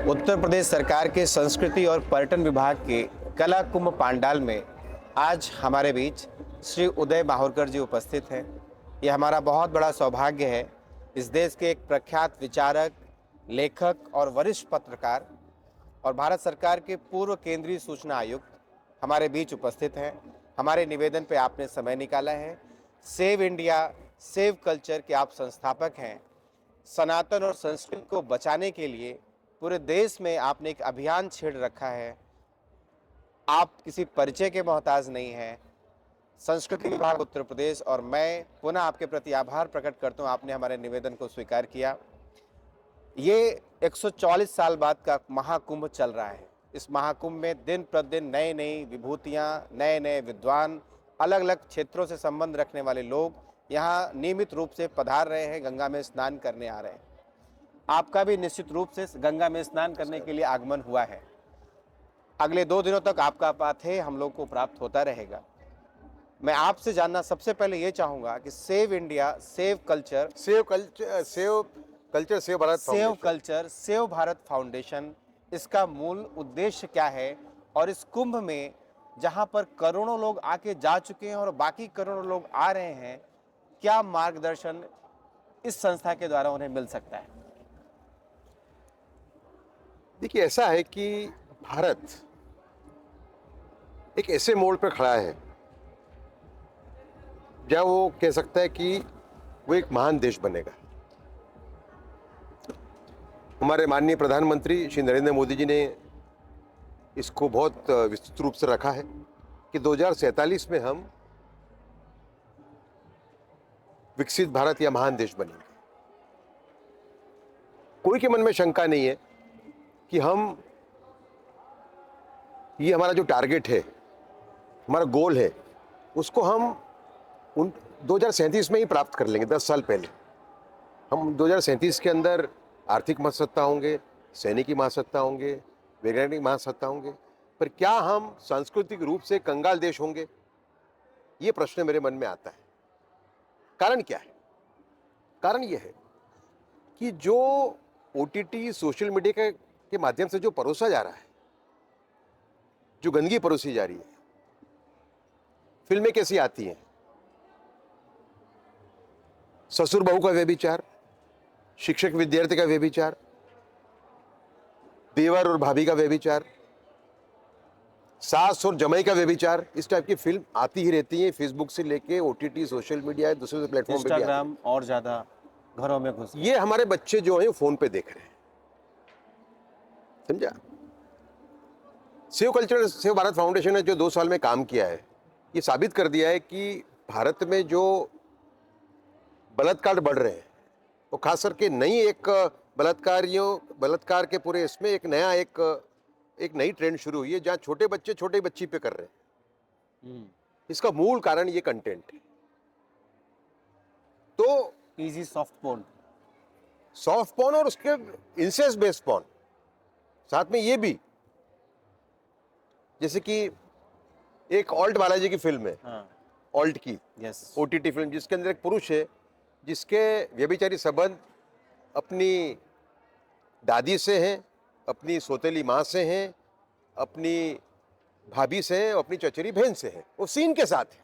उत्तर प्रदेश सरकार के संस्कृति और पर्यटन विभाग के कला कुंभ पांडाल में आज हमारे बीच श्री उदय माहुरकर जी उपस्थित हैं। यह हमारा बहुत बड़ा सौभाग्य है। इस देश के एक प्रख्यात विचारक, लेखक और वरिष्ठ पत्रकार और भारत सरकार के पूर्व केंद्रीय सूचना आयुक्त हमारे बीच उपस्थित हैं। हमारे निवेदन पे आपने समय निकाला है। सेव इंडिया, सेव कल्चर के आप संस्थापक हैं। सनातन और संस्कृति को बचाने के लिए पूरे देश में आपने एक अभियान छेड़ रखा है। आप किसी परिचय के मोहताज नहीं हैं। संस्कृति विभाग उत्तर प्रदेश और मैं पुनः आपके प्रति आभार प्रकट करता हूँ, आपने हमारे निवेदन को स्वीकार किया। ये 144 साल बाद का महाकुंभ चल रहा है। इस महाकुंभ में दिन प्रतिदिन नई नई विभूतियाँ, नए नए विद्वान, अलग अलग क्षेत्रों से संबंध रखने वाले लोग यहाँ नियमित रूप से पधार रहे हैं, गंगा में स्नान करने आ रहे हैं। आपका भी निश्चित रूप से गंगा में स्नान करने के लिए आगमन हुआ है। अगले 2 दिनों तक आपका पाथेय हम लोग को प्राप्त होता रहेगा। मैं आपसे जानना सबसे पहले ये चाहूँगा कि save India, save culture, save Bharat foundation, इसका मूल उद्देश्य क्या है और इस कुंभ में जहाँ पर करोड़ों लोग आके जा चुके हैं और बाकी करोड़ों लोग आ रहे हैं, क्या मार्गदर्शन इस संस्था के द्वारा उन्हें मिल सकता है? देखिए, ऐसा है कि भारत एक ऐसे मोड़ पर खड़ा है जहां वो कह सकता है कि वो एक महान देश बनेगा। हमारे माननीय प्रधानमंत्री श्री नरेंद्र मोदी जी ने इसको बहुत विस्तृत रूप से रखा है कि 2047 में हम विकसित भारत या महान देश बनेंगे। कोई के मन में शंका नहीं है कि हम ये हमारा जो टारगेट है, हमारा गोल है, उसको हम 2037 में ही प्राप्त कर लेंगे। 10 साल पहले हम 2037 के अंदर आर्थिक महासत्ता होंगे, सैनिकी महासत्ता होंगे, वैज्ञानिक महासत्ता होंगे, पर क्या हम सांस्कृतिक रूप से कंगाल देश होंगे? ये प्रश्न मेरे मन में आता है। कारण क्या है? कारण यह है कि जो OTT, सोशल मीडिया के माध्यम से जो परोसा जा रहा है, जो गंदगी परोसी जा रही है, फिल्में कैसी आती हैं? ससुर बहू का व्यभिचार, शिक्षक विद्यार्थी का व्यभिचार, देवर और भाभी का व्यभिचार, सास और जमाई का व्यभिचार, इस टाइप की फिल्म आती ही रहती है। फेसबुक से लेके OTT, सोशल मीडिया, दूसरे प्लेटफॉर्म पे भी इंस्टाग्राम और ज्यादा घरों में घुस। ये हमारे बच्चे जो हैं फोन पे देख रहे हैं, समझा? Save culture, save Bharat foundation ने जो 2 साल में काम किया है, ये साबित कर दिया है कि भारत में जो बलात्कार बढ़ रहे हैं, वो खास करके नई एक बलात्कार के पूरे इसमें एक नया एक नई ट्रेंड शुरू हुई है, जहां छोटे बच्चे छोटे बच्ची पे कर रहे हैं। इसका मूल कारण ये कंटेंट है। तो इजी सॉफ्ट पोर्न और उसके इंसेस्ट बेस्ड पोर्न, साथ में ये भी, जैसे कि एक ऑल्ट बालाजी की फिल्म है, ऑल्ट की OTT फिल्म, जिसके अंदर एक पुरुष है जिसके व्यभिचारी संबंध अपनी दादी से हैं, अपनी सौतेली माँ से हैं, अपनी भाभी से हैं, अपनी चचेरी बहन से हैं, वो सीन के साथ है,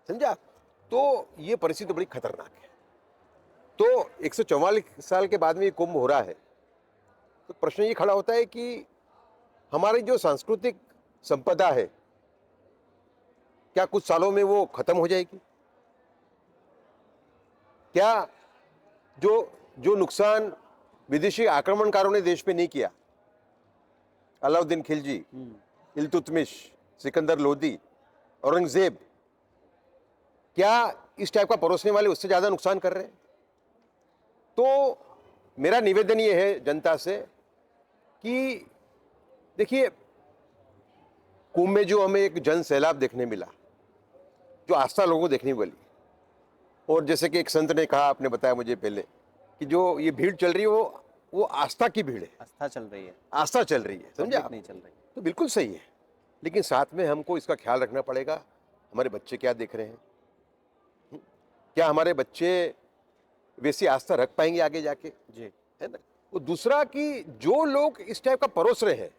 समझा? तो ये परिस्थिति बड़ी खतरनाक है। तो 144 साल के बाद में ये कुंभ हो रहा है, तो प्रश्न ये खड़ा होता है कि हमारी जो सांस्कृतिक संपदा है, क्या कुछ सालों में वो खत्म हो जाएगी? क्या जो नुकसान विदेशी आक्रमणकारों ने देश पे नहीं किया, अलाउद्दीन खिलजी, इल्तुतमिश, सिकंदर लोदी, औरंगजेब, क्या इस टाइप का परोसने वाले उससे ज्यादा नुकसान कर रहे हैं? तो मेरा निवेदन ये है जनता से कि देखिए, कुंभ में जो हमें एक जन सैलाब देखने मिला, जो आस्था लोगों को देखने मिली, और जैसे कि एक संत ने कहा, आपने बताया मुझे पहले, कि जो ये भीड़ चल रही है वो आस्था की भीड़ है। आस्था चल रही है, समझा? नहीं चल रही। तो बिल्कुल सही है, लेकिन साथ में हमको इसका ख्याल रखना पड़ेगा, हमारे बच्चे क्या देख रहे हैं? क्या हमारे बच्चे वैसी आस्था रख पाएंगे आगे जाके? जी, है ना? और दूसरा कि जो लोग इस टाइप का परोस रहे हैं,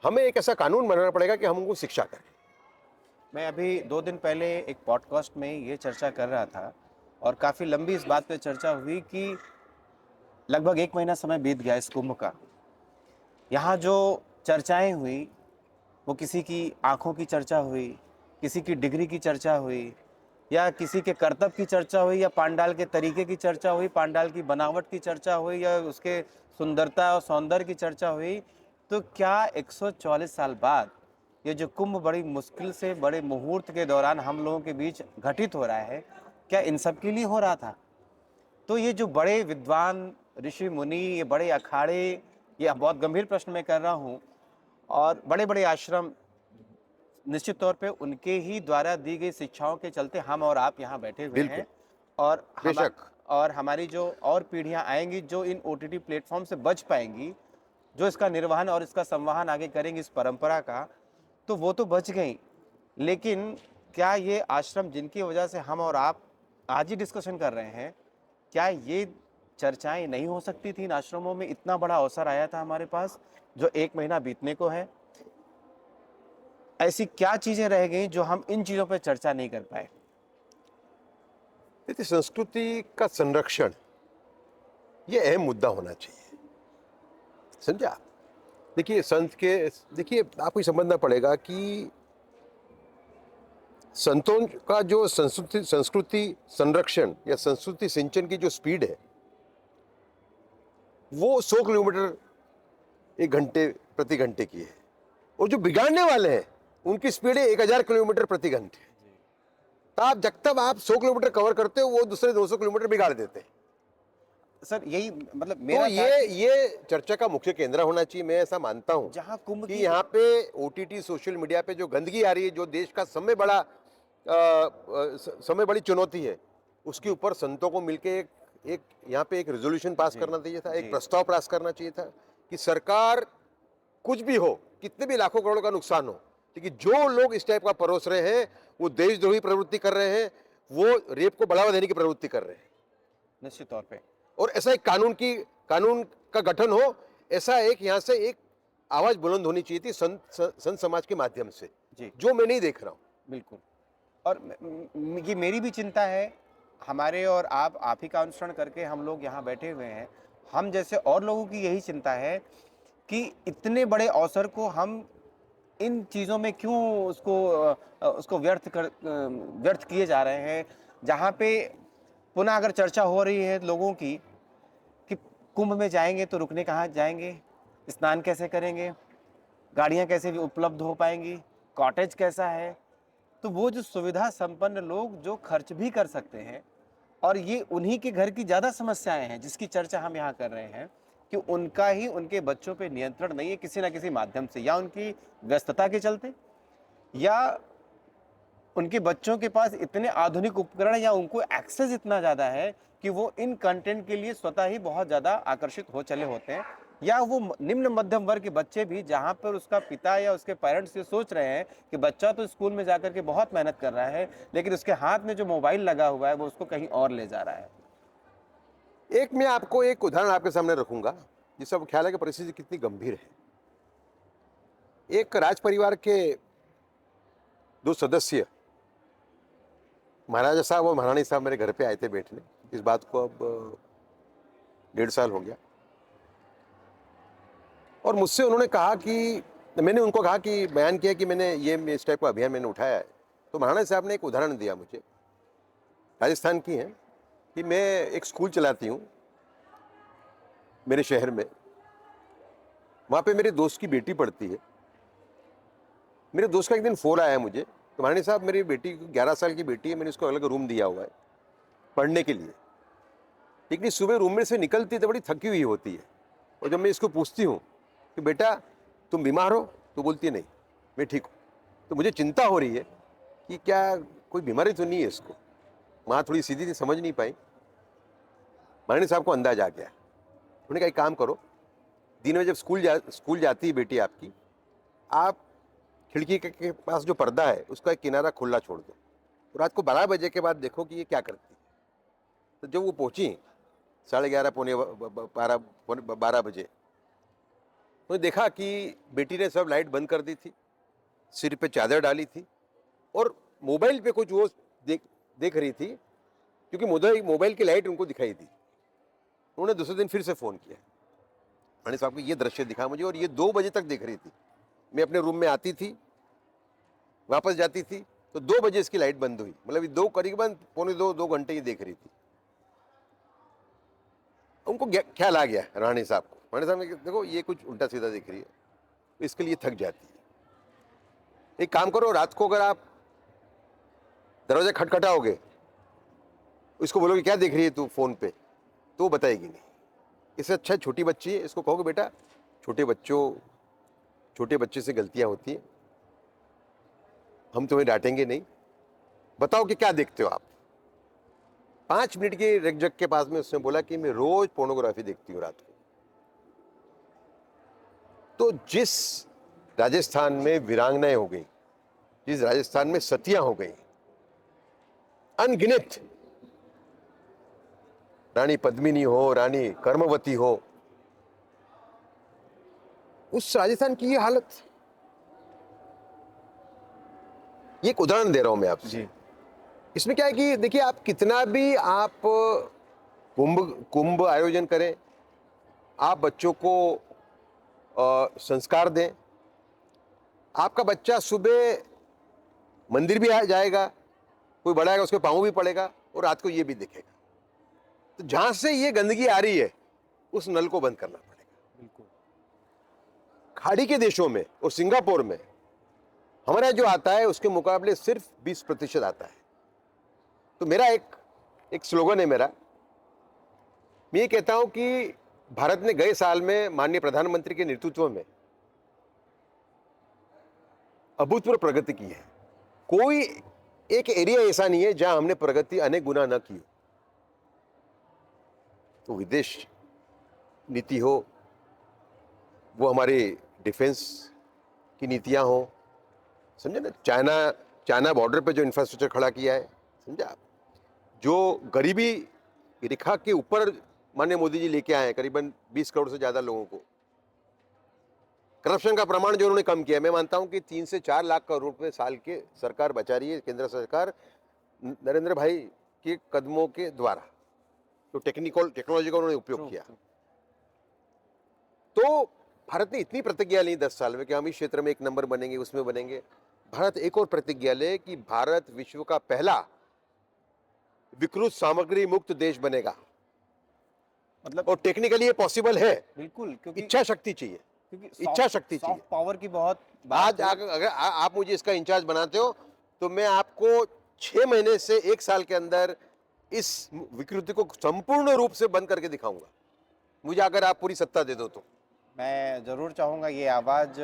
हमें एक ऐसा कानून बनाना पड़ेगा कि हम उनको शिक्षा करें। मैं अभी 2 दिन पहले एक पॉडकास्ट में ये चर्चा कर रहा था और काफ़ी लंबी इस बात पे चर्चा हुई कि लगभग 1 महीना समय बीत गया इस कुंभ का। यहाँ जो चर्चाएं हुई वो किसी की आंखों की चर्चा हुई, किसी की डिग्री की चर्चा हुई, या किसी के करतब की चर्चा हुई, या पांडाल के तरीके की चर्चा हुई, पांडाल की बनावट की चर्चा हुई, या उसके सुंदरता और सौंदर्य की चर्चा हुई। तो क्या 144 साल बाद ये जो कुंभ बड़ी मुश्किल से बड़े मुहूर्त के दौरान हम लोगों के बीच घटित हो रहा है, क्या इन सब के लिए हो रहा था? तो ये जो बड़े विद्वान ऋषि मुनि, ये बड़े अखाड़े, ये बहुत गंभीर प्रश्न मैं कर रहा हूँ, और बड़े बड़े आश्रम, निश्चित तौर पे उनके ही द्वारा दी गई शिक्षाओं के चलते हम और आप यहाँ बैठे हुए बिल्कुल, हैं। और बेशक। और हमारी जो और पीढ़ियाँ आएंगी जो इन ओटीटी प्लेटफॉर्म से बच पाएंगी, जो इसका निर्वहन और इसका संवहन आगे करेंगी इस परंपरा का, तो वो तो बच गई। लेकिन क्या ये आश्रम जिनकी वजह से हम और आप आज ही डिस्कशन कर रहे हैं, क्या ये चर्चाएं नहीं हो सकती थी इन आश्रमों में? इतना बड़ा अवसर आया था हमारे पास जो 1 महीना बीतने को है। ऐसी क्या चीजें रह गई जो हम इन चीजों पर चर्चा नहीं कर पाए? देखिए, संस्कृति का संरक्षण ये अहम मुद्दा होना चाहिए, समझे आप? देखिए, संत के देखिए, आपको ये समझना पड़ेगा कि संतों का जो संस्कृति संस्कृति संरक्षण या संस्कृति सिंचन की जो स्पीड है, वो 100 किलोमीटर 1 घंटे प्रति घंटे की है, और जो बिगाड़ने वाले हैं उनकी स्पीड है 1000 किलोमीटर प्रति घंटे। तो आप जब तक आप 100 किलोमीटर कवर करते हो, वो दूसरे 200 किलोमीटर बिगाड़ देते हैं। सर यही मतलब तो मेरा ये चर्चा का मुख्य केंद्र होना चाहिए। मैं ऐसा मानता हूं जहां कुंभ कि की यहाँ पे ओटीटी सोशल मीडिया पे जो गंदगी आ रही है, जो देश का समय बड़ी चुनौती है, उसके ऊपर संतों को मिलके एक यहाँ पे एक रेजोल्यूशन पास करना चाहिए था, एक प्रस्ताव पास करना चाहिए था कि सरकार कुछ भी हो, कितने भी लाखों करोड़ों का नुकसान हो, लेकिन जो लोग इस टाइप का परोस रहे हैं, वो देशद्रोही प्रवृत्ति कर रहे हैं, वो रेप को बढ़ावा देने की प्रवृत्ति कर रहे हैं। निश्चित तौर पे और ऐसा एक कानून का गठन हो, ऐसा एक यहाँ से एक आवाज बुलंद होनी चाहिए थी संत समाज के माध्यम से, जी जो मैं नहीं देख रहा हूँ। बिल्कुल। और ये मेरी भी चिंता है, हमारे और आप ही का अनुसरण करके हम लोग यहाँ बैठे हुए हैं, हम जैसे और लोगों की यही चिंता है कि इतने बड़े अवसर को हम इन चीज़ों में क्यों उसको व्यर्थ किए जा रहे हैं। जहाँ पे पुनः अगर चर्चा हो रही है लोगों की कि कुंभ में जाएंगे तो रुकने कहाँ जाएंगे, स्नान कैसे करेंगे, गाड़ियाँ कैसे भी उपलब्ध हो पाएंगी, कॉटेज कैसा है, तो वो जो सुविधा संपन्न लोग जो खर्च भी कर सकते हैं, और ये उन्हीं के घर की ज़्यादा समस्याएं हैं जिसकी चर्चा हम यहाँ कर रहे हैं कि उनका ही उनके बच्चों पे नियंत्रण नहीं है किसी ना किसी माध्यम से, या उनकी व्यस्तता के चलते, या उनके बच्चों के पास इतने आधुनिक उपकरण या उनको एक्सेस इतना ज़्यादा है कि वो इन कंटेंट के लिए स्वतः ही बहुत ज़्यादा आकर्षित हो चले होते हैं। या वो निम्न मध्यम वर्ग के बच्चे भी, जहाँ पर उसका पिता या उसके पेरेंट्स ये सोच रहे हैं कि बच्चा तो स्कूल में जाकर के बहुत मेहनत कर रहा है, लेकिन उसके हाथ में जो मोबाइल लगा हुआ है वो उसको कहीं और ले जा रहा है। एक मैं आपको एक उदाहरण आपके सामने रखूंगा, जिससे आपको ख्याल है कि परिस्थिति कितनी गंभीर है। एक राज परिवार के 2 सदस्य, महाराजा साहब और महारानी साहब, मेरे घर पे आए थे बैठने। इस बात को अब 1.5 साल हो गया, और मुझसे उन्होंने कहा कि मैंने उनको कहा कि बयान किया कि मैंने ये इस टाइप का अभियान मैंने उठाया है। तो महाराणा साहब ने एक उदाहरण दिया मुझे, राजस्थान की हैं, कि मैं एक स्कूल चलाती हूँ मेरे शहर में, वहाँ पे मेरे दोस्त की बेटी पढ़ती है। मेरे दोस्त का एक दिन फ़ोन आया मुझे, तो महारानी साहब मेरी बेटी 11 साल की बेटी है, मैंने उसको अलग रूम दिया हुआ है पढ़ने के लिए, लेकिन सुबह रूम में से निकलती है तो बड़ी थकी हुई होती है। और जब मैं इसको पूछती हूँ कि बेटा तुम बीमार हो, तो बोलती है नहीं, मैं ठीक हूँ। तो मुझे चिंता हो रही है कि क्या कोई बीमारी तो नहीं है इसको। माँ थोड़ी सीधी थी, समझ नहीं पाई। महारानी साहब को अंदाज आ गया। उन्होंने कहा एक काम करो, दिन में जब स्कूल जाती है बेटी आपकी, आप खिड़की के पास जो पर्दा है उसका एक किनारा खुला छोड़ दो, तो रात को 12 बजे के बाद देखो कि ये क्या करती है। तो जब वो पहुंची, 11:30 पौने 12 बजे उन्होंने देखा कि बेटी ने सब लाइट बंद कर दी थी, सिर पे चादर डाली थी और मोबाइल पे कुछ वो देख रही थी, क्योंकि मोबाइल की लाइट उनको दिखाई दी। उन्होंने दूसरे दिन फिर से फ़ोन किया, रानी साहब को ये दृश्य दिखा मुझे, और ये 2 बजे तक देख रही थी। मैं अपने रूम में आती थी, वापस जाती थी, तो 2 बजे इसकी लाइट बंद हुई। मतलब ये करीबन पौने 2 घंटे ये देख रही थी। उनको ख्याल आ गया रानी साहब को। रानी साहब ने कहा, देखो ये कुछ उल्टा सीधा दिख रही है, इसके लिए थक जाती है। एक काम करो, रात को अगर आप दरवाजा खटखटाओगे, इसको बोलोगे क्या देख रही है तू फोन पे, तो वो बताएगी नहीं। इससे अच्छा छोटी बच्ची है, इसको कहोगे बेटा छोटे बच्चे से गलतियां होती हैं, हम तुम्हें डांटेंगे नहीं, बताओ कि क्या देखते हो आप। 5 मिनट के रकजक के पास में उसने बोला कि मैं रोज पोर्नोग्राफी देखती हूँ रात को। तो जिस राजस्थान में वीरांगनाएं हो गई, जिस राजस्थान में सतियां हो गई, अनगिनत, रानी पद्मिनी हो, रानी कर्मवती हो, उस राजस्थान की ये हालत। ये एक उदाहरण दे रहा हूं मैं आपसे जी। इसमें क्या है कि देखिए, आप कितना भी आप कुंभ आयोजन करें, आप बच्चों को संस्कार दें, आपका बच्चा सुबह मंदिर भी जाएगा, कोई बड़ा है उसके पाँव भी पड़ेगा और रात को ये भी देखेगा। तो जहां से ये गंदगी आ रही है, उस नल को बंद करना पड़ेगा। बिल्कुल। खाड़ी के देशों में और सिंगापुर में हमारे यहाँ जो आता है उसके मुकाबले सिर्फ 20% आता है। तो मेरा एक स्लोगन है मेरा, मैं ये कहता हूं कि भारत ने गए साल में माननीय प्रधानमंत्री के नेतृत्व में अभूतपूर्व प्रगति की है। कोई एक एरिया ऐसा नहीं है जहां हमने प्रगति अनेक गुना न की हो। तो विदेश नीति हो, वो हमारी डिफेंस की नीतियां हो, समझे ना, चाइना बॉर्डर पे जो इंफ्रास्ट्रक्चर खड़ा किया है, समझे आप, जो गरीबी रेखा के ऊपर माननीय मोदी जी लेके आए हैं करीबन 20 करोड़ से ज्यादा लोगों को। करप्शन का प्रमाण जो उन्होंने कम किया, मैं मानता हूं कि 3 से 4 लाख करोड़ रुपए साल के सरकार बचा रही है, केंद्र सरकार नरेंद्र भाई के कदमों के द्वारा, तो टेक्नोलॉजी का उन्होंने उपयोग किया। तो भारत ने इतनी प्रतिज्ञा ली 10 साल में कि हम इस क्षेत्र में 1 नंबर बनेंगे, उसमें बनेंगे। भारत एक और प्रतिज्ञा ले कि भारत विश्व का पहला विकृत सामग्री मुक्त देश बनेगा। मतलब, और टेक्निकली ये पॉसिबल है, बिल्कुल, क्योंकि इच्छा शक्ति चाहिए, इच्छा शक्ति चाहिए, पावर की बहुत। आज अगर आप मुझे इसका इंचार्ज बनाते हो तो मैं आपको 6 महीने से 1 साल के अंदर इस विकृति को संपूर्ण रूप से बंद करके दिखाऊंगा, मुझे अगर आप पूरी सत्ता दे दो तो। मैं जरूर चाहूँगा ये आवाज़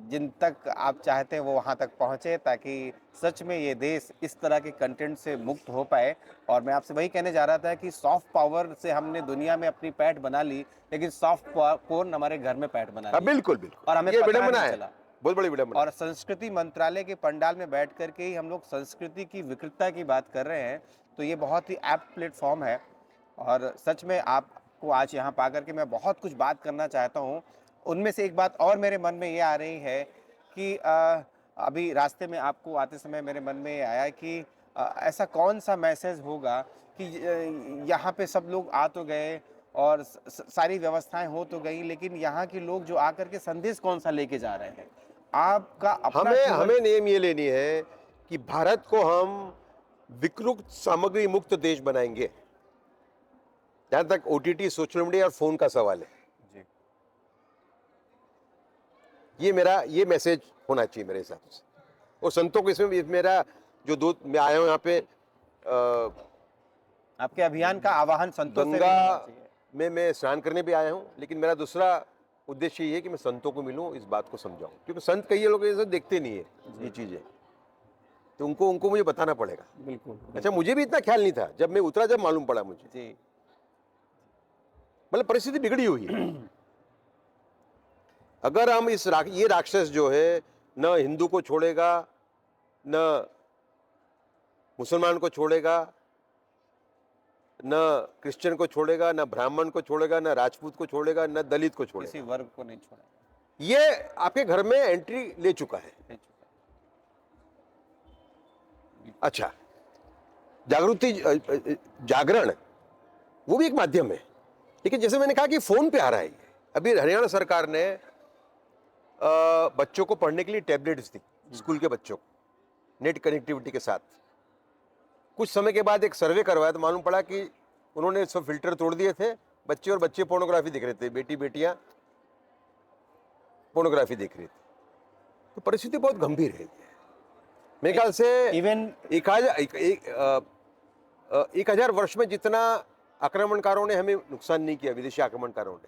जिन तक आप चाहते हैं वो वहाँ तक पहुँचे, ताकि सच में ये देश इस तरह के कंटेंट से मुक्त हो पाए। और मैं आपसे वही कहने जा रहा था कि सॉफ्ट पावर से हमने दुनिया में अपनी पैठ बना ली, लेकिन सॉफ्ट पोर्न हमारे घर में पैठ बना ली। बिल्कुल बिल्कुल, और हमें पता नहीं चला। बहुत बड़ी विडंबना। और संस्कृति मंत्रालय के पंडाल में बैठ करके ही हम लोग संस्कृति की विकृतता की बात कर रहे हैं, तो ये बहुत ही ऐप्ट प्लेटफॉर्म है। और सच में आपको आज यहाँ पा करके मैं बहुत कुछ बात करना चाहता हूँ। उनमें से एक बात और मेरे मन में ये आ रही है कि अभी रास्ते में आपको आते समय मेरे मन में ये आया कि ऐसा कौन सा मैसेज होगा कि यहाँ पे सब लोग आ तो गए और सारी व्यवस्थाएं हो तो गई, लेकिन यहाँ के लोग जो आकर के संदेश कौन सा लेके जा रहे हैं? आपका अपना हमें नेम ये लेनी है कि भारत को हम विकृत सामग्री मुक्त देश बनाएंगे। जहां तक OTT, सोशल मीडिया और फोन का सवाल है, ये मैसेज होना चाहिए मेरे हिसाब से। और संतों को इसमें मेरा जो मैं आया हूँ यहाँ पे, आपके अभियान का आवाहन संतों से गंगा में मैं स्नान करने भी आया हूँ, लेकिन मेरा दूसरा उद्देश्य ये है कि मैं संतों को मिलूं, इस बात को समझाऊं, क्योंकि संत कई लोग ऐसे देखते नहीं है ये चीजें, तो उनको मुझे बताना पड़ेगा। बिल्कुल। अच्छा, मुझे भी इतना ख्याल नहीं था, जब मैं उतरा जब मालूम पड़ा मुझे जी। मतलब परिस्थिति बिगड़ी हुई है। अगर हम ये राक्षस जो है न हिंदू को छोड़ेगा, न मुसलमान को छोड़ेगा, न क्रिश्चियन को छोड़ेगा, न ब्राह्मण को छोड़ेगा, न राजपूत को छोड़ेगा, न दलित को छोड़ेगा। किसी वर्ग को नहीं छोड़ा, ये आपके घर में एंट्री ले चुका है। ले चुका। अच्छा, जागृति जागरण वो भी एक माध्यम है, लेकिन जैसे मैंने कहा कि फोन पे आ रहा है। अभी हरियाणा सरकार ने बच्चों को पढ़ने के लिए टैबलेट्स दी, स्कूल के बच्चों को, नेट कनेक्टिविटी के साथ। कुछ समय के बाद एक सर्वे करवाया तो मालूम पड़ा कि उन्होंने सब फिल्टर तोड़ दिए थे, बच्चे और बच्चे पोर्नोग्राफी देख रहे थे, बेटी बेटियां पोर्नोग्राफी देख रही थी। तो परिस्थिति बहुत गंभीर है। मेरे ख्याल से इवन 1000 वर्ष में जितना आक्रमणकारों ने हमें नुकसान नहीं किया, विदेशी आक्रमणकारों ने,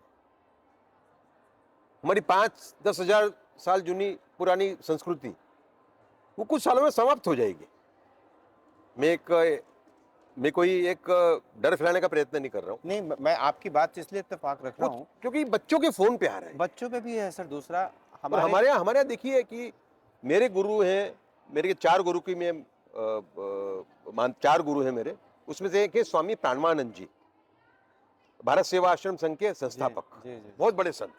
हमारी 5-10 हजार साल जुनी पुरानी संस्कृति वो कुछ सालों में समाप्त हो जाएगी। मैं कोई एक डर फैलाने का प्रयत्न नहीं कर रहा हूँ। नहीं, मैं आपकी बात से इसलिए इत्तेफाक रख रहा हूँ, क्योंकि बच्चों के फोन पे आ रहा है। बच्चों पे भी है सर। दूसरा और हमारे यहाँ देखिए कि मेरे गुरु हैं, मेरे 4 गुरु की मैं 4 गुरु हैं मेरे, उसमें से एक है स्वामी प्राणवानंद जी, भारत सेवा आश्रम संघ के संस्थापक, बहुत बड़े संत।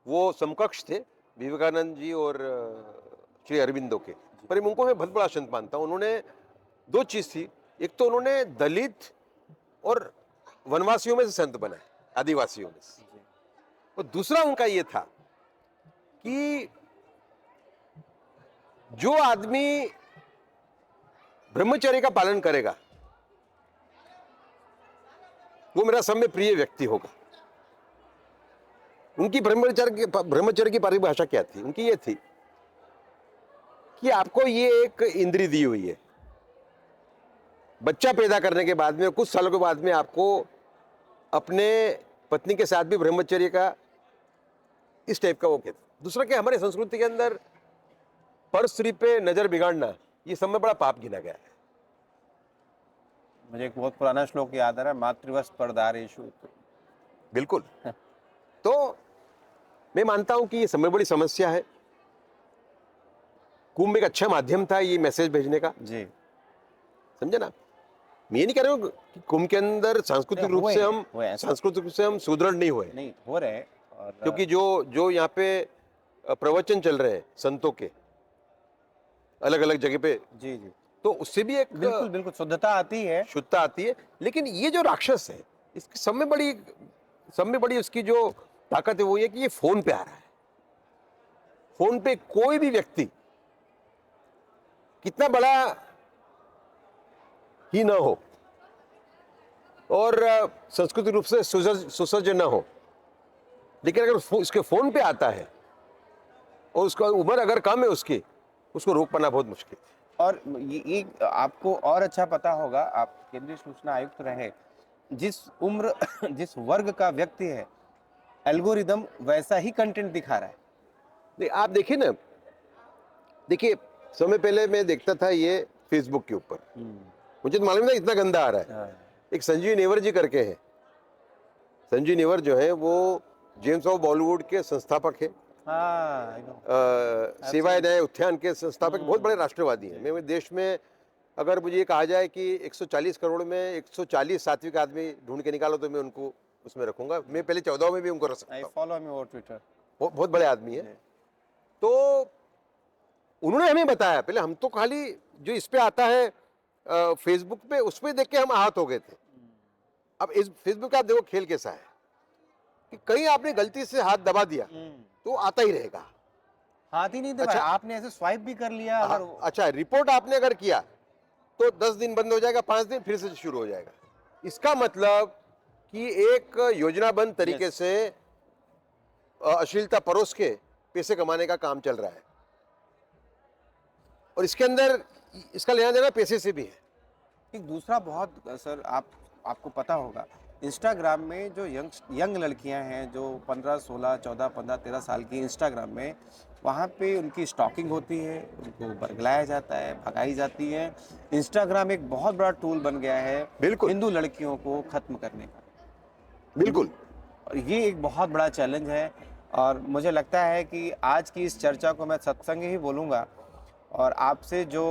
वो समकक्ष थे विवेकानंद जी और श्री अरविंदो के, पर उनको मैं बहुत बड़ा संत मानता हूँ। उन्होंने 2 चीज थी, एक तो उन्होंने दलित और वनवासियों में से संत बनाए, आदिवासियों में से, और दूसरा उनका ये था कि जो आदमी ब्रह्मचर्य का पालन करेगा वो मेरा सब में प्रिय व्यक्ति होगा। उनकी ब्रह्मचर्य की परिभाषा क्या थी? उनकी ये थी कि आपको ये एक इंद्री दी हुई है, बच्चा पैदा करने के बाद में, कुछ सालों के बाद में आपको अपने पत्नी के साथ भी ब्रह्मचर्य का इस टाइप का वो कहते। दूसरा क्या, हमारे संस्कृति के अंदर पर स्त्री पे नजर बिगाड़ना ये सब में बड़ा पाप गिना गया है। मुझे एक बहुत पुराना श्लोक याद आ रहा है, मातृवश परदारेषु। बिल्कुल। तो मैं मानता हूं कि ये सब में बड़ी समस्या है। कुंभ एक अच्छा माध्यम था ये मैसेज भेजने का, जी, समझे ना। मैं ये नहीं कह रहा हूँ कि कुंभ के अंदर सांस्कृतिक रूप से हम सुदृढ़ नहीं हुए, नहीं हो रहे। और क्योंकि जो यहाँ पे प्रवचन चल रहे हैं संतों के अलग अलग जगह पे, जी जी, तो उससे भी एक बिल्कुल बिल्कुल शुद्धता आती है, शुद्धता आती है। लेकिन ये जो राक्षस है, इसकी सब में बड़ी उसकी जो ताकत है वो ये कि ये फोन पे आ रहा है। फोन पे कोई भी व्यक्ति कितना बड़ा ही ना हो और संस्कृतिक रूप से सुसज्ज ना हो, लेकिन अगर उसके फोन पे आता है और उसका उम्र अगर कम है उसको रोक पाना बहुत मुश्किल है। और ये आपको और अच्छा पता होगा, आप केंद्रीय सूचना आयुक्त रहे, जिस उम्र जिस वर्ग का व्यक्ति है, एल्गोरिदम वैसा ही कंटेंट दिखा रहा है। आप देखिए ना, देखिए समय पहले मैं देखता था ये फेसबुक के ऊपर, मुझे तो मालूम था इतना गंदा आ रहा है। एक संजीव नेवर जी करके है, संजीव नेवर जो है वो जेम्स ऑफ बॉलीवुड के संस्थापक है, सेवाएं न्याय उत्थान के संस्थापक, बहुत बड़े राष्ट्रवादी हैं। मैं देश में अगर मुझे ये कहा जाए कि 140 करोड़ में 140 सात्विक आदमी ढूंढ के निकालो तो मैं उनको उसमें रखूंगा। मैं पहले 14 में भी उनको रख सकता हूं। फॉलो मी ऑन ट्विटर, बहुत बड़े आदमी है। तो उन्होंने हमें बताया, पहले हम तो खाली जो इस पे आता है फेसबुक पे, उस पे देख के हम आहत हो गए थे। अब इस फेसबुक का देखो खेल कैसा है कि कहीं आपने गलती से हाथ दबा दिया तो आता ही रहेगा। हाथ ही नहीं दबाया, अच्छा, आपने ऐसे स्वाइप भी कर लिया अगर अच्छा रिपोर्ट आपने अगर किया तो 10 दिन बंद हो जाएगा, 5 दिन फिर से शुरू हो जाएगा। इसका मतलब कि एक योजनाबद्ध तरीके से अश्लीलता परोस के पैसे कमाने का काम चल रहा है, और इसके अंदर इसका लेना देना पैसे से भी है। एक दूसरा बहुत सर, आपको पता होगा, इंस्टाग्राम में जो यंग लड़कियां हैं जो 15, 16, 14, 15, 13 साल की, इंस्टाग्राम में वहाँ पे उनकी स्टॉकिंग होती है, उनको बरगलाया जाता है, भगाई जाती है। इंस्टाग्राम एक बहुत बड़ा टूल बन गया है बिल्कुल हिंदू लड़कियों को खत्म करने का। बिल्कुल, और ये एक बहुत बड़ा चैलेंज है। और मुझे लगता है कि आज की इस चर्चा को मैं सत्संग ही बोलूँगा, और आपसे जो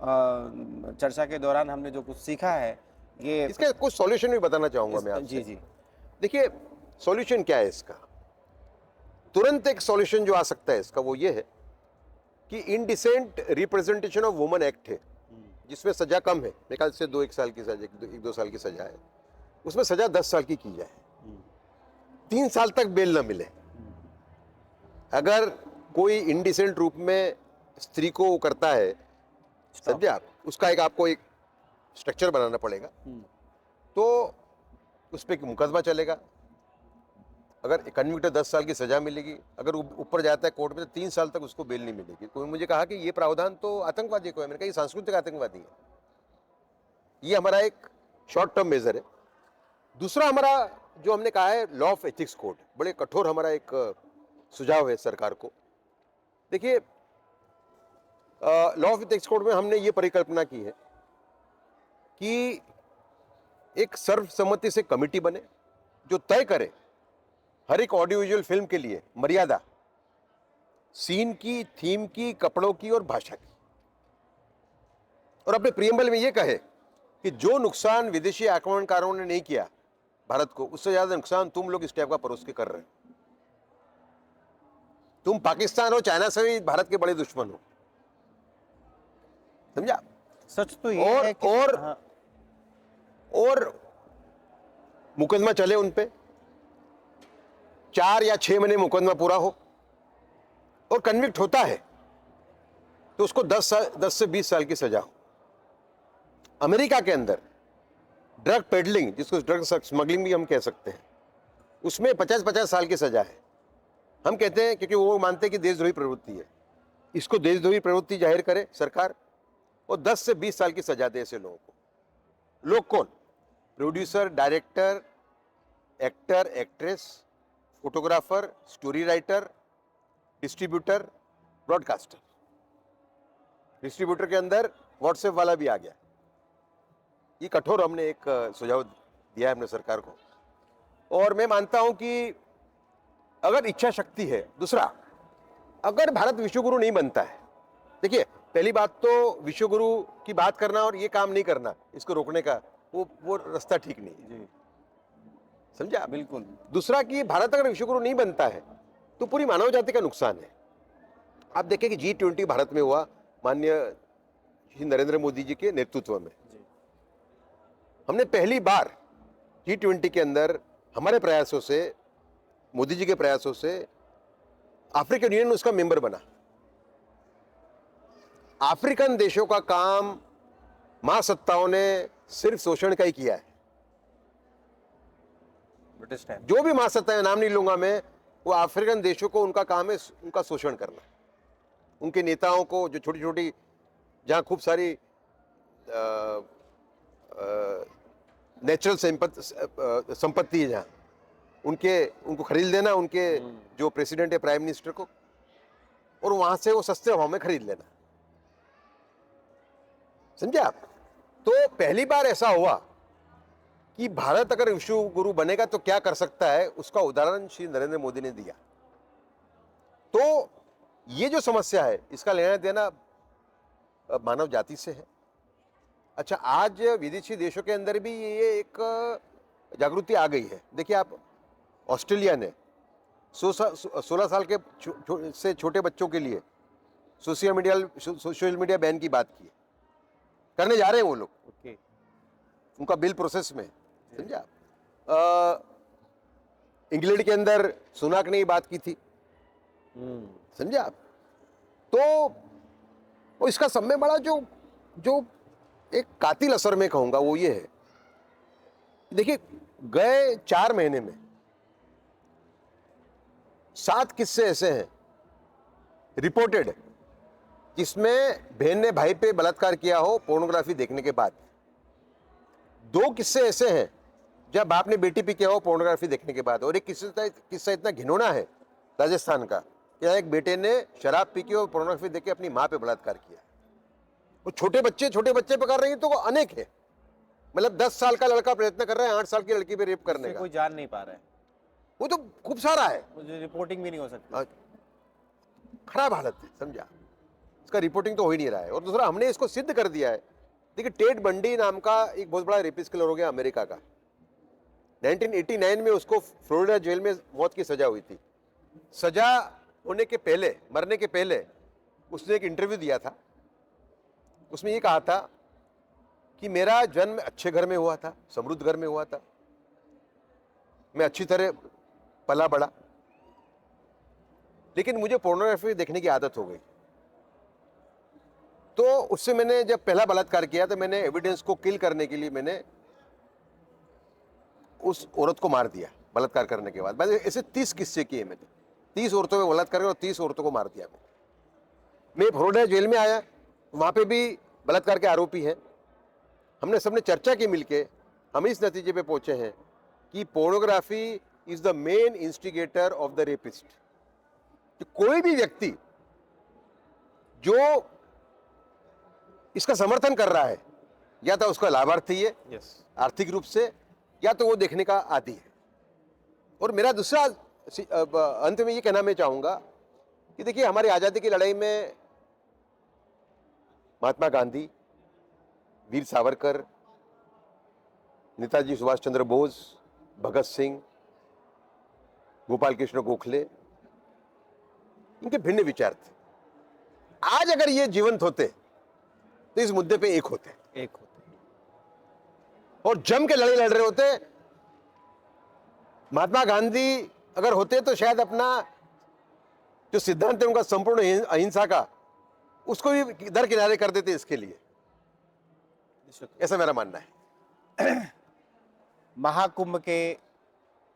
चर्चा के दौरान हमने जो कुछ सीखा है ये इसका कुछ सॉल्यूशन भी बताना चाहूंगा मैं आपसे। जी जी देखिए, सॉल्यूशन क्या है इसका? तुरंत एक सॉल्यूशन जो आ सकता है इसका वो ये है कि indecent representation of woman act है, जिसमें सजा कम है, मेरे ख्याल से 1 साल की सजा, 1-2 साल की सजा है, उसमें सजा 10 साल की जाए, 3 साल तक बेल ना मिले। अगर कोई इनडिसेंट रूप में स्त्री को वो करता है, समझे आप, उसका आपको एक स्ट्रक्चर बनाना पड़ेगा, तो उस पर मुकदमा चलेगा। अगर कन्विक्ट 10 साल की सजा मिलेगी, अगर ऊपर जाता है कोर्ट में तो 3 साल तक उसको बेल नहीं मिलेगी। कोई मुझे कहा कि ये प्रावधान तो आतंकवादी को है, मैंने कहा ये सांस्कृतिक आतंकवादी है। ये हमारा एक शॉर्ट टर्म मेजर है। दूसरा हमारा जो हमने कहा है लॉ ऑफ एथिक्स कोड, बड़े कठोर हमारा एक सुझाव है सरकार को। देखिए, लॉ ऑफ एथिक्स कोड में हमने ये परिकल्पना की है कि एक सर्वसम्मति से कमेटी बने जो तय करे हर एक ऑडियो विजुअल फिल्म के लिए मर्यादा, सीन की, थीम की, कपड़ों की और भाषा की, और अपने प्रियम्बल में यह कहे कि जो नुकसान विदेशी आक्रमणकारों ने नहीं किया भारत को, उससे ज्यादा नुकसान तुम लोग इस टाइप का परोस के कर रहे हो। तुम पाकिस्तान हो, चाइना से भी भारत के बड़े दुश्मन हो, समझा? सच तो ये है कि हाँ। और मुकदमा चले उन पे, 4 या 6 महीने मुकदमा पूरा हो, और कन्विक्ट होता है तो उसको 10 से 20 साल की सजा हो। अमेरिका के अंदर ड्रग पेडलिंग, जिसको ड्रग स्मगलिंग भी हम कह सकते हैं, उसमें 50-50 साल की सजा है। हम कहते हैं क्योंकि वो मानते हैं कि देशद्रोही प्रवृत्ति है, इसको देशद्रोही प्रवृत्ति जाहिर करे सरकार और 10 से 20 साल की सजा दे ऐसे लोगों को। लोग कौन? Producer, director, actor, actress, photographer, story writer, distributor, broadcaster. Distributor के अंदर व्हाट्सएप वाला भी आ गया। ये कठोर हमने एक सुझाव दिया है अपने सरकार को, और मैं मानता हूं कि अगर इच्छा शक्ति है। दूसरा, अगर भारत विश्वगुरु नहीं बनता है, देखिए पहली बात तो विश्वगुरु की बात करना और ये काम नहीं करना, इसको रोकने का, वो रास्ता ठीक नहीं है जी, समझा? बिल्कुल। दूसरा कि भारत अगर विश्वगुरु नहीं बनता है तो पूरी मानव जाति का नुकसान है। आप देखें कि G20 भारत में हुआ माननीय श्री नरेंद्र मोदी जी के नेतृत्व में। हमने पहली बार G20 के अंदर हमारे प्रयासों से, मोदी जी के प्रयासों से, अफ्रीकन यूनियन उसका मेंबर बना। अफ्रीकन देशों का काम महासत्ताओं ने सिर्फ शोषण का ही किया है। ब्रिटिश टाइम जो भी महासत्ताएं, नाम नहीं लूंगा मैं, वो अफ्रीकन देशों को उनका काम है उनका शोषण करना। उनके नेताओं को, जो छोटी छोटी, जहां खूब सारी नेचुरल संपत्ति है, जहां उनको खरीद लेना, उनके जो प्रेसिडेंट है, प्राइम मिनिस्टर को, और वहां से वो सस्ते भाव में खरीद लेना, समझे आप? तो पहली बार ऐसा हुआ कि भारत अगर विश्व गुरु बनेगा तो क्या कर सकता है, उसका उदाहरण श्री नरेंद्र मोदी ने दिया। तो ये जो समस्या है, इसका लेना देना मानव जाति से है। अच्छा, आज विदेशी देशों के अंदर भी ये एक जागृति आ गई है। देखिए आप, ऑस्ट्रेलिया ने 16 साल के से छोटे बच्चों के लिए सोशल मीडिया बैन की बात की है, करने जा रहे हैं वो लोग। ओके, उनका बिल प्रोसेस में, समझा? इंग्लैंड के अंदर सुनाक ने ये बात की थी, समझा आप? तो इसका सब में बड़ा जो एक कातिल असर में कहूंगा वो ये है, देखिए गए 4 महीने में 7 किस्से ऐसे हैं रिपोर्टेड जिसमें बहन ने भाई पे बलात्कार किया हो पोर्नोग्राफी देखने के बाद। 2 किस्से ऐसे हैं जब बाप ने बेटी पे किया हो पोर्नोग्राफी देखने के बाद। और एक किस्सा इतना घिनौना है राजस्थान का, कि एक बेटे ने शराब पी के और पोर्नोग्राफी देख के अपनी माँ पे बलात्कार किया। वो छोटे बच्चे पे कर रही है तो वो अनेक है। मतलब 10 साल का लड़का प्रयत्न कर रहा है 8 साल की लड़की पे रेप करने का, कोई जान नहीं पा रहा है, वो तो खूब सारा है, मुझे रिपोर्टिंग भी नहीं हो सकती। खराब हालत है, समझा? इसका रिपोर्टिंग तो हो ही नहीं रहा है। और दूसरा, हमने इसको सिद्ध कर दिया है देखिए, टेड बंडी नाम का एक बहुत बड़ा रेपिस्ट किलर हो गया अमेरिका का। 1989 में उसको फ्लोरिडा जेल में मौत की सजा हुई थी। सजा होने के पहले, मरने के पहले उसने एक इंटरव्यू दिया था। उसमें ये कहा था कि मेरा जन्म अच्छे घर में हुआ था, समृद्ध घर में हुआ था, मैं अच्छी तरह पला बड़ा, लेकिन मुझे पोर्नोग्राफी देखने की आदत हो गई। तो उससे मैंने जब पहला बलात्कार किया तो मैंने एविडेंस को किल करने के लिए मैंने उस औरत को मार दिया बलात्कार करने के बाद। मैंने ऐसे 30 किस्से किए मैंने, 30 औरतों में बलात्कार किया और 30 औरतों को मार दिया। मैं फ्लोरिडा जेल में आया, वहाँ पे भी बलात्कार के आरोपी हैं। हमने सबने चर्चा की मिलके, हम इस नतीजे पे पहुंचे हैं कि pornography is the main instigator of the rapist. तो कोई भी व्यक्ति जो इसका समर्थन कर रहा है, या तो उसका लाभार्थी है आर्थिक रूप से, या तो वो देखने का आदी है। और मेरा दूसरा अंत में ये कहना मैं चाहूंगा कि देखिए, हमारी आजादी की लड़ाई में महात्मा गांधी, वीर सावरकर, नेताजी सुभाष चंद्र बोस, भगत सिंह, गोपाल कृष्ण गोखले, इनके भिन्न विचार थे। आज अगर ये जीवंत होते तो इस मुद्दे पे एक होते और जम के लड़ाई लड़ रहे होते। महात्मा गांधी अगर होते तो शायद अपना जो सिद्धांत है उनका संपूर्ण अहिंसा का, उसको भी दर किनारे कर देते इसके लिए। ऐसा मेरा मानना है। महाकुंभ के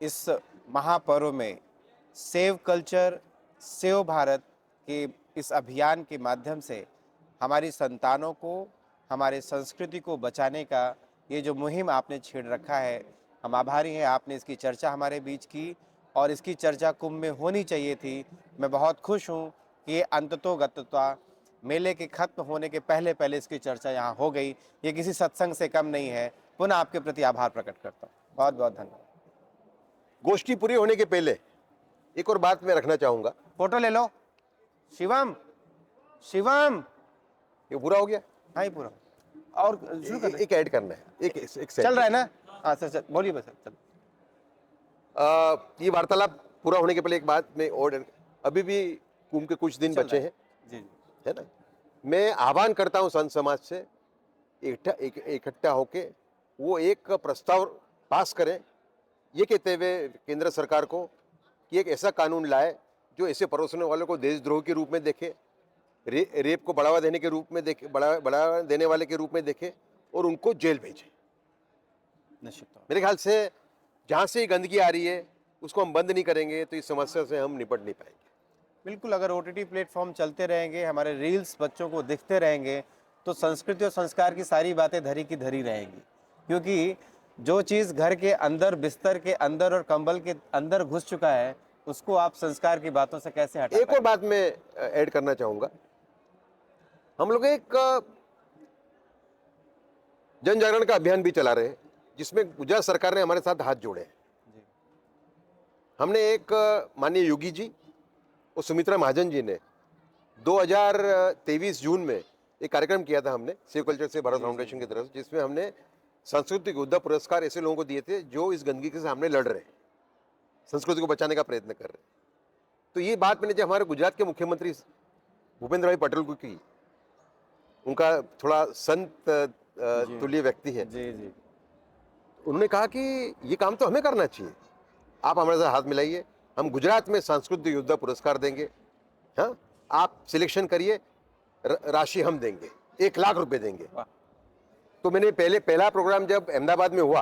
इस महापर्व में सेव कल्चर, सेव भारत के इस अभियान के माध्यम से हमारी संतानों को, हमारे संस्कृति को बचाने का ये जो मुहिम आपने छेड़ रखा है, हम आभारी हैं। आपने इसकी चर्चा हमारे बीच की और इसकी चर्चा कुंभ में होनी चाहिए थी। मैं बहुत खुश हूँ कि ये अंततोगत्वा मेले के खत्म होने के पहले पहले इसकी चर्चा यहाँ हो गई। ये किसी सत्संग से कम नहीं है। पुनः आपके प्रति आभार प्रकट करता हूँ। बहुत बहुत धन्यवाद। गोष्ठी पूरी होने के पहले एक और बात मैं रखना चाहूंगा। फोटो ले लो। शिवम, शिवम, ये पूरा हो गया? हाँ ही पूरा। और शुरू कर एक ऐड करना है, एक चल रहा है ना? हाँ सर, चल बोलिए बस चल। ये वार्तालाप पूरा होने के पहले एक बात में और, अभी भी कुंभ के कुछ दिन बचे हैं, जी जी, है ना। मैं आह्वान करता हूं संत समाज से इकट्ठा होके वो एक प्रस्ताव पास करें, ये कहते हुए केंद्र सरकार को कि एक ऐसा कानून लाए जो ऐसे परोसने वालों को देशद्रोह के रूप में देखे, रेप को बढ़ावा देने के रूप में देखे, बढ़ावा देने वाले के रूप में देखे और उनको जेल भेजे। मेरे ख्याल से जहाँ से गंदगी आ रही है उसको हम बंद नहीं करेंगे तो इस समस्या से हम निपट नहीं पाएंगे। बिल्कुल, अगर OTT प्लेटफॉर्म चलते रहेंगे, हमारे रील्स बच्चों को दिखते रहेंगे, तो संस्कृति और संस्कार की सारी बातें धरी की धरी रहेंगी। क्योंकि जो चीज़ घर के अंदर, बिस्तर के अंदर और कंबल के अंदर घुस चुका है, उसको आप संस्कार की बातों से कैसे हटा एक और बात मैं ऐड करना चाहूँगा। हम लोग एक जन जागरण का अभियान भी चला रहे हैं जिसमें गुजरात सरकार ने हमारे साथ हाथ जोड़े हैं। हमने एक माननीय योगी जी और सुमित्रा महाजन जी ने 2023 जून में एक कार्यक्रम किया था हमने सेव कल्चर से भारत फाउंडेशन की तरफ से, जिसमें हमने सांस्कृतिक योद्धा पुरस्कार ऐसे लोगों को दिए थे जो इस गंदगी के सामने लड़ रहे हैं, संस्कृति को बचाने का प्रयत्न कर रहे हैं। तो ये बात मैंने जब हमारे गुजरात के मुख्यमंत्री भूपेंद्र भाई पटेल को की, उनका थोड़ा संत तुल्य व्यक्ति है, जी जी, उन्होंने कहा कि ये काम तो हमें करना चाहिए, आप हमारे साथ हाथ मिलाइए, हम गुजरात में सांस्कृतिक योद्धा पुरस्कार देंगे। हाँ, आप सिलेक्शन करिए, राशि हम देंगे, 1 लाख रुपए देंगे। तो मैंने पहला प्रोग्राम जब अहमदाबाद में हुआ,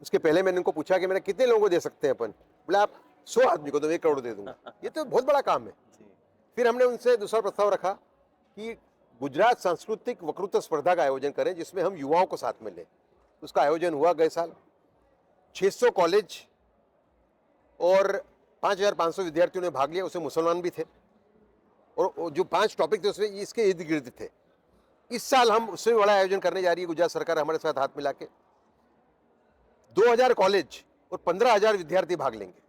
उसके पहले मैंने उनको पूछा कि मैंने कितने लोगों को दे सकते हैं अपन। बोले आप 100 आदमी को तो 1 करोड़ दे दूंगा। ये तो बहुत बड़ा काम है। फिर हमने उनसे दूसरा प्रस्ताव रखा कि गुजरात सांस्कृतिक वक्तृत्व स्पर्धा का आयोजन करें जिसमें हम युवाओं को साथ में लें। उसका आयोजन हुआ गए साल। 600 कॉलेज और 5500 विद्यार्थियों ने भाग लिया, उसमें मुसलमान भी थे और जो 5 टॉपिक थे उसमें इसके इर्द गिर्द थे। इस साल हम उससे बड़ा आयोजन करने जा रही है गुजरात सरकार हमारे साथ हाथ मिला के। 2000 कॉलेज और 15,000 विद्यार्थी भाग लेंगे।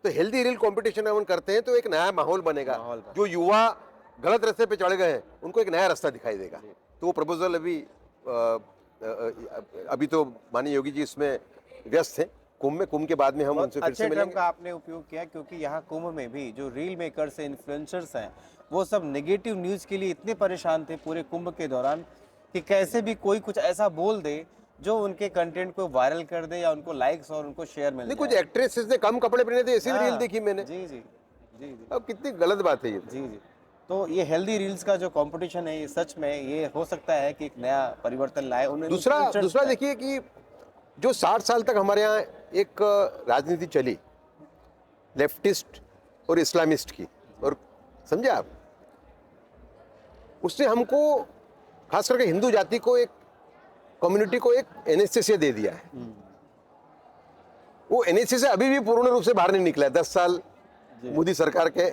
तो हेल्दी रील कंपटीशन हम करते हैं तो एक नया माहौल बनेगा। जो युवा गलत रास्ते पे चढ़ गए हैं उनको एक नया रास्ता दिखाई देगा। तो वो प्रपोजल अभी अभी तो माननीय योगी जी इसमें व्यस्त हैं कुंभ के बाद में हम बहुत उनसे फिर अच्छे से टर्म मिलेंगे। का आपने उपयोग किया, क्योंकि यहाँ कुंभ में भी जो रील मेकर्स हैं, इन्फ्लुएंसर्स हैं, वो सब नेगेटिव न्यूज़ के लिए इतने परेशान थे पूरे कुंभ के दौरान कि कैसे भी कोई कुछ ऐसा बोल दे जो उनके कंटेंट को वायरल कर दे या उनको लाइक्स और उनको शेयर मिल नहीं, जाए। कुछ एक्ट्रेसेस ने कम कपड़े पहने थे, ऐसी भी रील हाँ, देखी मैंने। जी जी जी जी अब कितनी गलत बात है ये। जी जी। तो ये हेल्दी रील्स का जो कंपटीशन है, ये सच में ये हो सकता है कि एक नया परिवर्तन लाए उन दूसरा influencers में। देखिए कि जो 60 साल तक हमारे यहाँ एक राजनीति चली लेफ्टिस्ट और इस्लामिस्ट की, और समझे आप, उसने हमको खास करके हिंदू जाति को, एक कम्युनिटी को एक एनेस्थेसिया दे दिया है। वो एनेस्थेसिया अभी भी पूर्ण रूप से बाहर नहीं निकला है 10 साल मोदी सरकार के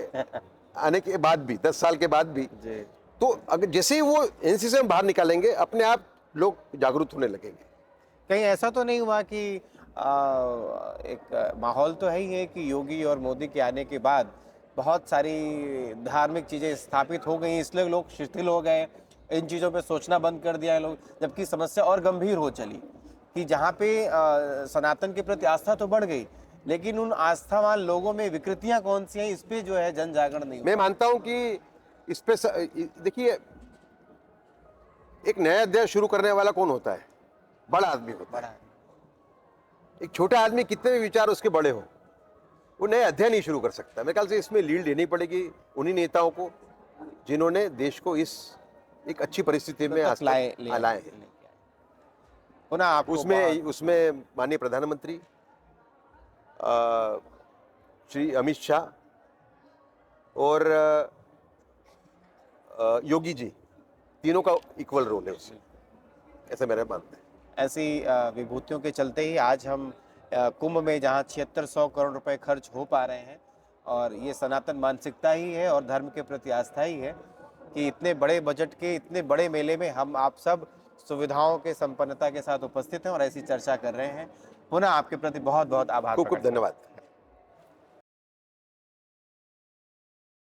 आने के बाद भी, 10 साल के बाद भी। जी। तो अगर जैसे ही वो एनसीसी हम बाहर निकालेंगे, अपने आप लोग जागरूक होने लगेंगे। कहीं ऐसा तो नहीं हुआ कि एक माहौल तो है ही है कि योगी और मोदी के आने के बाद बहुत सारी धार्मिक चीज़ें स्थापित हो गई, इसलिए लोग शिथिल हो गए, इन चीज़ों पे सोचना बंद कर दिया है लोग, जबकि समस्या और गंभीर हो चली कि जहाँ पे सनातन के प्रति आस्था तो बढ़ गई, लेकिन उन आस्थावान लोगों में विकृतियां कौन सी हैं, इस पे जो है जन जागरण नहीं मैं मानता हूं कि इस पे देखिए, एक नया अध्याय शुरू करने वाला कौन होता है? बड़ा आदमी होता है। बढ़ा। एक छोटा आदमी कितने भी विचार उसके बड़े हो, वो नया अध्याय नहीं शुरू कर सकता। मेरे ख्याल से इसमें लीड लेनी पड़ेगी उन्हीं नेताओं को जिन्होंने देश को इस एक अच्छी परिस्थिति में आज तक लाए हैं। पुनः आपको उसमें माननीय प्रधानमंत्री श्री अमित शाह और योगी जी, तीनों का इक्वल रोल है उसमें, ऐसा मेरा मानना है। ऐसी विभूतियों के चलते ही आज हम कुंभ में जहां 7600 करोड़ रुपए खर्च हो पा रहे हैं, और ये सनातन मानसिकता ही है और धर्म के प्रति आस्था ही है कि इतने बड़े बजट के इतने बड़े मेले में हम आप सब सुविधाओं के संपन्नता के साथ उपस्थित हैं और ऐसी चर्चा कर रहे हैं। पुनः आपके प्रति बहुत बहुत आभार खूब खूब प्रकट करता हूं। धन्यवाद।